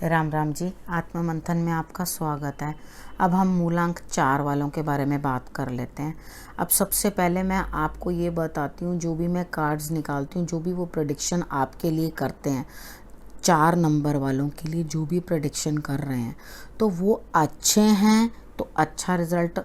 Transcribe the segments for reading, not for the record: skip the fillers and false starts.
राम राम जी। आत्मा मंथन में आपका स्वागत है। अब हम मूलांक 4 वालों के बारे में बात कर लेते हैं। अब सबसे पहले मैं आपको ये बताती हूँ, जो भी मैं कार्ड्स निकालती हूँ, जो भी वो प्रेडिक्शन आपके लिए करते हैं, 4 नंबर वालों के लिए जो भी प्रेडिक्शन कर रहे हैं, तो वो अच्छे हैं तो अच्छा रिजल्ट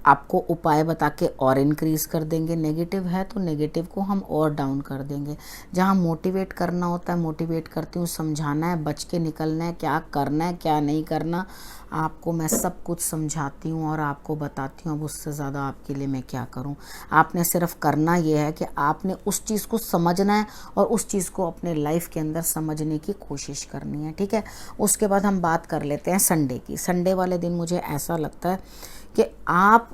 आपको उपाय बता के और इंक्रीज कर देंगे। नेगेटिव है तो नेगेटिव को हम और डाउन कर देंगे। जहाँ मोटिवेट करना होता है मोटिवेट करती हूँ, समझाना है, बच के निकलना है, क्या करना है क्या नहीं करना, आपको मैं सब कुछ समझाती हूँ और आपको बताती हूँ। अब उससे ज़्यादा आपके लिए मैं क्या करूँ। आपने सिर्फ करना ये है कि आपने उस चीज़ को समझना है और उस चीज़ को अपने लाइफ के अंदर समझने की कोशिश करनी है, ठीक है। उसके बाद हम बात कर लेते हैं संडे की। संडे वाले दिन मुझे ऐसा लगता है कि आप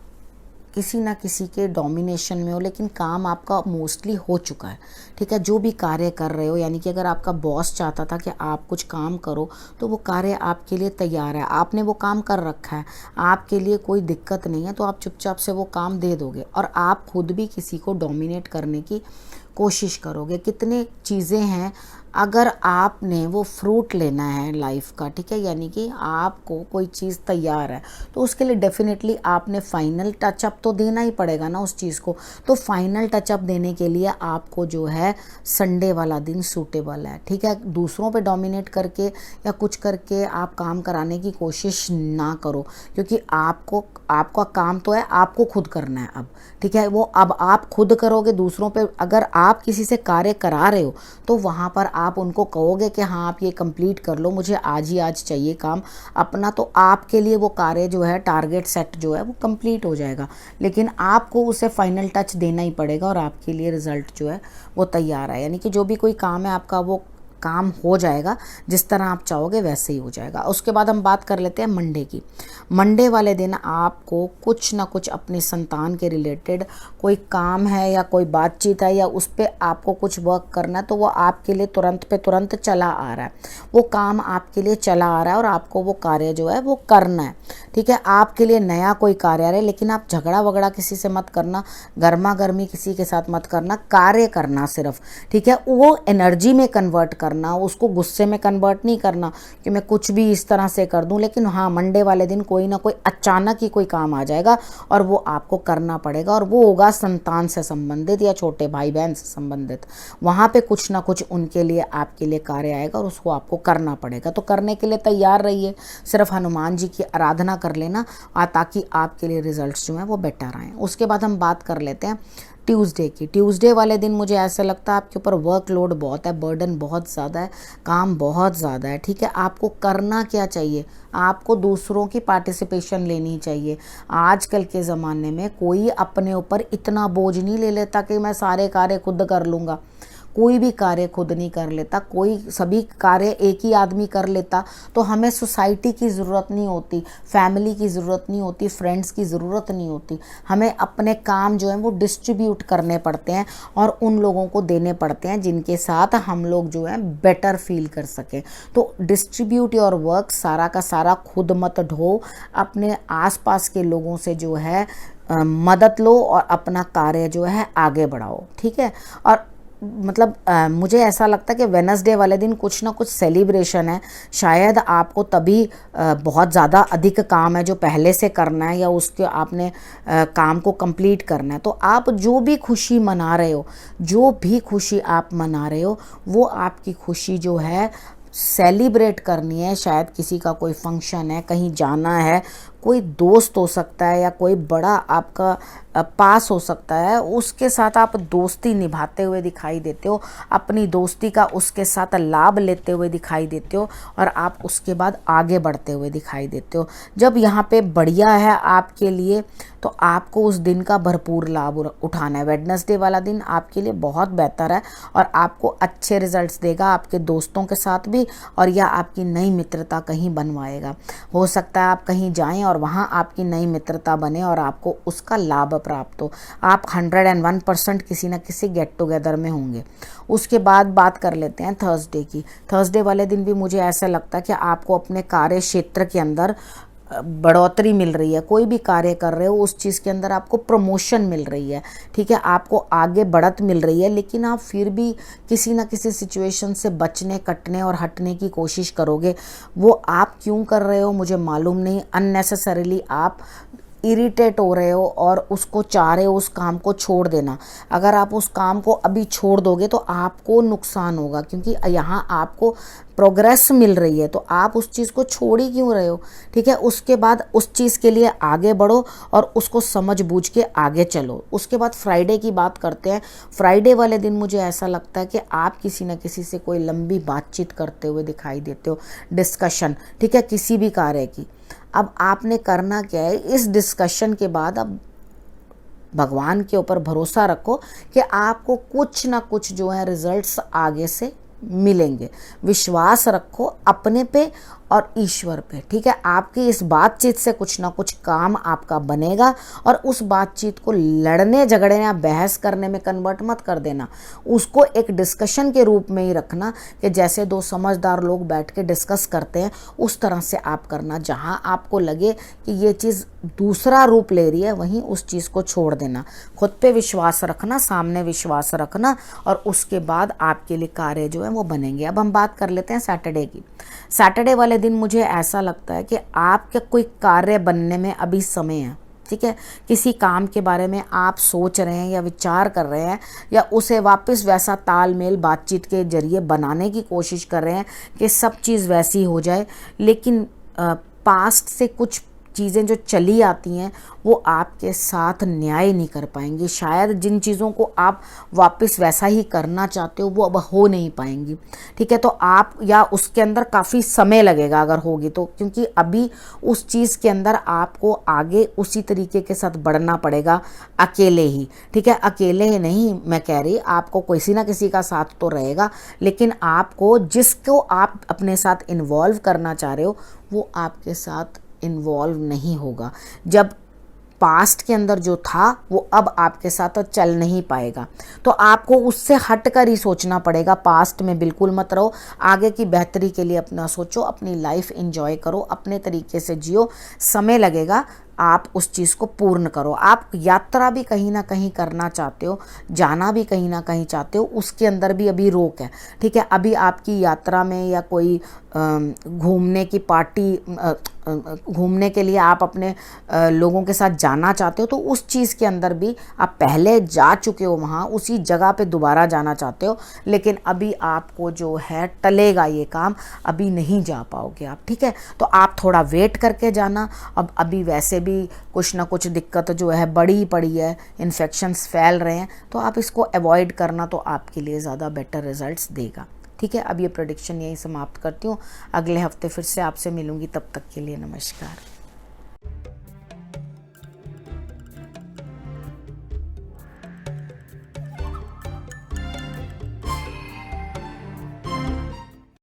किसी ना किसी के डोमिनेशन में हो, लेकिन काम आपका मोस्टली हो चुका है, ठीक है। जो भी कार्य कर रहे हो, यानी कि अगर आपका बॉस चाहता था कि आप कुछ काम करो तो वो कार्य आपके लिए तैयार है, आपने वो काम कर रखा है, आपके लिए कोई दिक्कत नहीं है, तो आप चुपचाप से वो काम दे दोगे और आप खुद भी किसी को डोमिनेट करने की कोशिश करोगे। कितने चीज़ें हैं, अगर आपने वो फ्रूट लेना है लाइफ का, ठीक है, यानी कि आपको कोई चीज़ तैयार है तो उसके लिए डेफिनेटली आपने फाइनल टचअप तो देना ही पड़ेगा ना उस चीज़ को। तो फाइनल टचअप देने के लिए आपको जो है संडे वाला दिन सूटेबल है, ठीक है। दूसरों पे डोमिनेट करके या कुछ करके आप काम कराने की कोशिश ना करो, क्योंकि आपका काम तो है, आपको खुद करना है अब, ठीक है। वो अब आप खुद करोगे। दूसरों पे अगर आप किसी से कार्य करा रहे हो तो वहाँ पर आप उनको कहोगे कि हाँ आप ये कंप्लीट कर लो, मुझे आज ही आज चाहिए काम अपना, तो आपके लिए वो कार्य जो है, टारगेट सेट जो है वो कंप्लीट हो जाएगा। लेकिन आपको उसे फाइनल टच देना ही पड़ेगा और आपके लिए रिजल्ट जो है वो तैयार है। यानी कि जो भी कोई काम है आपका, वो काम हो जाएगा, जिस तरह आप चाहोगे वैसे ही हो जाएगा। उसके बाद हम बात कर लेते हैं मंडे की। मंडे वाले दिन आपको कुछ ना कुछ अपनी संतान के रिलेटेड कोई काम है या कोई बातचीत है या उस पर आपको कुछ वर्क करना है, तो वो आपके लिए तुरंत पे तुरंत चला आ रहा है, वो काम आपके लिए चला आ रहा है और आपको वो कार्य जो है वो करना है, ठीक है। आपके लिए नया कोई कार्य है, लेकिन आप झगड़ा वगड़ा किसी से मत करना, गर्मा गर्मी किसी के साथ मत करना, कार्य करना सिर्फ, ठीक है। वो एनर्जी में कन्वर्ट करना, उसको गुस्से में कन्वर्ट नहीं करना कि मैं कुछ भी इस तरह से कर दूं। लेकिन हाँ, मंडे वाले दिन कोई ना कोई अचानक ही कोई काम आ जाएगा और वो आपको करना पड़ेगा, और वो होगा संतान से संबंधित या छोटे भाई बहन से संबंधित। वहाँ पे कुछ ना कुछ उनके लिए आपके लिए कार्य आएगा और उसको आपको करना पड़ेगा। तो करने के लिए तैयार रहिए, सिर्फ हनुमान जी की आराधना कर लेना ताकि आपके लिए रिजल्ट्स जो हैं वो बेटर आएँ। उसके बाद हम बात कर लेते हैं ट्यूसडे की। ट्यूसडे वाले दिन मुझे ऐसा लगता है आपके ऊपर वर्कलोड बहुत है, बर्डन बहुत ज़्यादा है, काम बहुत ज़्यादा है, ठीक है। आपको करना क्या चाहिए, आपको दूसरों की पार्टिसिपेशन लेनी चाहिए। आजकल के ज़माने में कोई अपने ऊपर इतना बोझ नहीं ले लेता कि मैं सारे कार्य खुद कर लूँगा। कोई भी कार्य खुद नहीं कर लेता, कोई सभी कार्य एक ही आदमी कर लेता तो हमें सोसाइटी की ज़रूरत नहीं होती, फैमिली की ज़रूरत नहीं होती, फ्रेंड्स की ज़रूरत नहीं होती। हमें अपने काम जो है वो डिस्ट्रीब्यूट करने पड़ते हैं और उन लोगों को देने पड़ते हैं जिनके साथ हम लोग जो है बेटर फील कर सकें। तो डिस्ट्रीब्यूट योर वर्क, सारा का सारा खुद मत ढो, अपने आसपास के लोगों से जो है मदद लो और अपना कार्य जो है आगे बढ़ाओ, ठीक है। और मतलब मुझे ऐसा लगता है कि वेडनेसडे वाले दिन कुछ ना कुछ सेलिब्रेशन है। शायद आपको तभी बहुत ज़्यादा अधिक काम है जो पहले से करना है या उसके आपने काम को कंप्लीट करना है। तो आप जो भी खुशी मना रहे हो, जो भी खुशी आप मना रहे हो, वो आपकी खुशी जो है सेलिब्रेट करनी है। शायद किसी का कोई फंक्शन है, कहीं जाना है, कोई दोस्त हो सकता है या कोई बड़ा आपका पास हो सकता है, उसके साथ आप दोस्ती निभाते हुए दिखाई देते हो, अपनी दोस्ती का उसके साथ लाभ लेते हुए दिखाई देते हो और आप उसके बाद आगे बढ़ते हुए दिखाई देते हो। जब यहाँ पे बढ़िया है आपके लिए तो आपको उस दिन का भरपूर लाभ उठाना है। वेडनेसडे वाला दिन आपके लिए बहुत बेहतर है और आपको अच्छे रिजल्ट्स देगा, आपके दोस्तों के साथ भी, और या आपकी नई मित्रता कहीं बनवाएगा। हो सकता है आप कहीं जाएं और वहाँ आपकी नई मित्रता बने और आपको उसका लाभ प्राप्त हो। आप 101% किसी न किसी गेट टुगेदर में होंगे। उसके बाद बात कर लेते हैं थर्सडे की। थर्सडे वाले दिन भी मुझे ऐसा लगता है कि आपको अपने कार्य क्षेत्र के अंदर बढ़ोतरी मिल रही है, कोई भी कार्य कर रहे हो उस चीज़ के अंदर आपको प्रमोशन मिल रही है, ठीक है, आपको आगे बढ़त मिल रही है, लेकिन आप फिर भी किसी ना किसी सिचुएशन से बचने, कटने और हटने की कोशिश करोगे। वो आप क्यों कर रहे हो मुझे मालूम नहीं, अननेसेसरीली आप इरिटेट हो रहे हो और उसको चाह रहे हो उस काम को छोड़ देना। अगर आप उस काम को अभी छोड़ दोगे तो आपको नुकसान होगा, क्योंकि यहाँ आपको प्रोग्रेस मिल रही है, तो आप उस चीज़ को छोड़ ही क्यों रहे हो, ठीक है। उसके बाद उस चीज़ के लिए आगे बढ़ो और उसको समझ बूझ के आगे चलो। उसके बाद फ्राइडे की बात करते हैं। फ्राइडे वाले दिन मुझे ऐसा लगता है कि आप किसी न किसी से कोई लंबी बातचीत करते हुए दिखाई देते हो, डिस्कशन, ठीक है, किसी भी कार्य की। अब आपने करना क्या है, इस डिस्कशन के बाद अब भगवान के ऊपर भरोसा रखो कि आपको कुछ ना कुछ जो है रिजल्ट्स आगे से मिलेंगे। विश्वास रखो अपने पे और ईश्वर पे, ठीक है। आपकी इस बातचीत से कुछ ना कुछ काम आपका बनेगा और उस बातचीत को लड़ने झगड़ने या बहस करने में कन्वर्ट मत कर देना। उसको एक डिस्कशन के रूप में ही रखना कि जैसे दो समझदार लोग बैठ के डिस्कस करते हैं उस तरह से आप करना। जहाँ आपको लगे कि ये चीज़ दूसरा रूप ले रही है वहीं उस चीज़ को छोड़ देना। खुद पे विश्वास रखना, सामने विश्वास रखना और उसके बाद आपके लिए कार्य जो है वो बनेंगे। अब हम बात कर लेते हैं सैटरडे की। सैटरडे वाले दिन मुझे ऐसा लगता है कि आपके कोई कार्य बनने में अभी समय है, ठीक है। किसी काम के बारे में आप सोच रहे हैं या विचार कर रहे हैं या उसे वापस वैसा तालमेल बातचीत के जरिए बनाने की कोशिश कर रहे हैं कि सब चीज़ वैसी हो जाए, लेकिन पास्ट से कुछ चीज़ें जो चली आती हैं वो आपके साथ न्याय नहीं कर पाएंगी। शायद जिन चीज़ों को आप वापस वैसा ही करना चाहते हो वो अब हो नहीं पाएंगी, ठीक है। तो आप या उसके अंदर काफ़ी समय लगेगा अगर होगी तो, क्योंकि अभी उस चीज़ के अंदर आपको आगे उसी तरीके के साथ बढ़ना पड़ेगा अकेले ही, ठीक है। अकेले ही नहीं मैं कह रही, आपको किसी ना किसी का साथ तो रहेगा, लेकिन आपको जिसको आप अपने साथ इन्वॉल्व करना चाह रहे हो वो आपके साथ इन्वॉल्व नहीं होगा। जब पास्ट के अंदर जो था वो अब आपके साथ चल नहीं पाएगा, तो आपको उससे हटकर ही सोचना पड़ेगा। पास्ट में बिल्कुल मत रहो, आगे की बेहतरी के लिए अपना सोचो, अपनी लाइफ एंजॉय करो, अपने तरीके से जियो। समय लगेगा, आप उस चीज़ को पूर्ण करो। आप यात्रा भी कहीं ना कहीं करना चाहते हो, जाना भी कहीं ना कहीं चाहते हो, उसके अंदर भी अभी रोक है, ठीक है। अभी आपकी यात्रा में या कोई घूमने की पार्टी, घूमने के लिए आप अपने लोगों के साथ जाना चाहते हो, तो उस चीज़ के अंदर भी आप पहले जा चुके हो, वहाँ उसी जगह पे दोबारा जाना चाहते हो, लेकिन अभी आपको जो है टलेगा ये काम, अभी नहीं जा पाओगे आप, ठीक है। तो आप थोड़ा वेट करके जाना। अब अभी वैसे भी कुछ ना कुछ दिक्कत जो है बड़ी पड़ी है, इन्फेक्शंस फैल रहे हैं, तो आप इसको अवॉइड करना तो आपके लिए ज़्यादा बेटर रिजल्ट्स देगा, ठीक है। अब ये प्रेडिक्शन यहीं समाप्त करती हूँ, अगले हफ्ते फिर से आपसे मिलूँगी, तब तक के लिए नमस्कार।